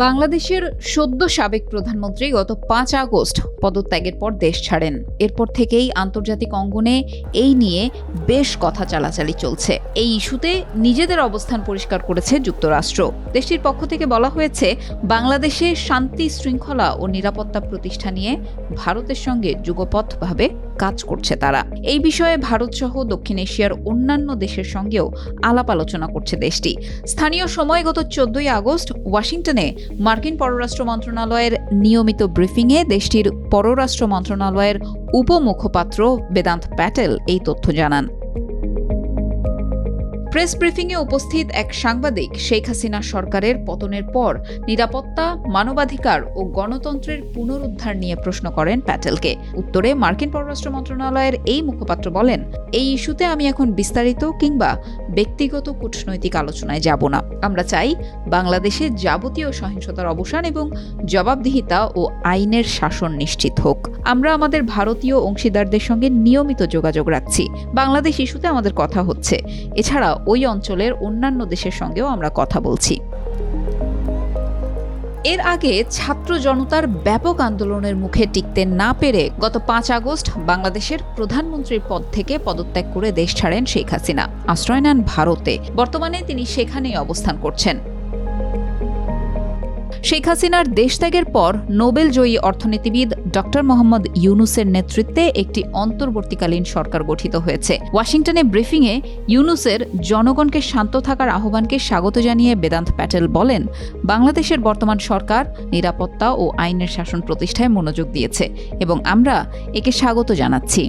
বাংলাদেশের সদ্য সাবেক প্রধানমন্ত্রী গত ৫ আগস্ট পদত্যাগের পর দেশ ছাড়েন। এরপর থেকেই আন্তর্জাতিক অঙ্গনে এই নিয়ে বেশ কথা চালাচালি চলছে। এই ইস্যুতে নিজেদের অবস্থান পরিষ্কার করেছে যুক্তরাষ্ট্র। দেশটির পক্ষ থেকে বলা হয়েছে, বাংলাদেশে শান্তি, শৃঙ্খলা ও নিরাপত্তা প্রতিষ্ঠা নিয়ে ভারতের সঙ্গে যুগপথভাবে কাজ করছে তারা। এই বিষয়ে ভারতসহ দক্ষিণ এশিয়ার অন্যান্য দেশের সঙ্গেও আলাপ আলোচনা করছে দেশটি। স্থানীয় সময় গত ১৪ই আগস্ট ওয়াশিংটনে মার্কিন পররাষ্ট্র মন্ত্রণালয়ের নিয়মিত ব্রিফিংয়ে দেশটির পররাষ্ট্র মন্ত্রণালয়ের উপমুখপাত্র বেদান্ত প্যাটেল এই তথ্য জানান। প্রেস ব্রিফিংয়ে উপস্থিত এক সাংবাদিক শেখ হাসিনা সরকারের পতনের পর নিরাপত্তা, মানবাধিকার ও গণতন্ত্রের পুনরুদ্ধার নিয়ে প্রশ্ন করেন প্যাটেলকে। উত্তরে মার্কিন পররাষ্ট্র মন্ত্রণালয়ের এই মুখপাত্র বলেন, এই ইস্যুতে আমি এখন বিস্তারিত কিংবা ব্যক্তিগত কূটনৈতিক আলোচনায় যাব না। আমরা চাই বাংলাদেশে যাবতীয় সহিংসতার অবসান এবং জবাবদিহিতা ও আইনের শাসন নিশ্চিত হোক। আমরা আমাদের ভারতীয় অংশীদারদের সঙ্গে নিয়মিত যোগাযোগ রাখছি। বাংলাদেশ ইস্যুতে আমাদের কথা হচ্ছে। এছাড়া ওই অঞ্চলের অন্যান্য দেশের সঙ্গেও আমরা কথা বলছি। এর আগে ছাত্র জনতার ব্যাপক আন্দোলনের মুখে টিকতে না পেরে গত ৫ আগস্ট বাংলাদেশের প্রধানমন্ত্রীর পদ থেকে পদত্যাগ করে দেশ ছাড়েন শেখ হাসিনা। আশ্রয় নেন ভারতে। বর্তমানে তিনি সেখানেই অবস্থান করছেন। শেখ হাসিনার দেশত্যাগের পর নোবেল জয়ী অর্থনীতিবিদ ডক্টর মোহাম্মদ ইউনুসের নেতৃত্বে একটি অন্তর্বর্তীকালীন সরকার গঠিত হয়েছে। ওয়াশিংটনে ব্রিফিংয়ে ইউনুসের জনগণকে শান্ত থাকার আহ্বানকে স্বাগত জানিয়ে বেদান্ত প্যাটেল বলেন, বাংলাদেশের বর্তমান সরকার নিরাপত্তা ও আইনের শাসন প্রতিষ্ঠায় মনোযোগ দিয়েছে এবং আমরা একে স্বাগত জানাচ্ছি।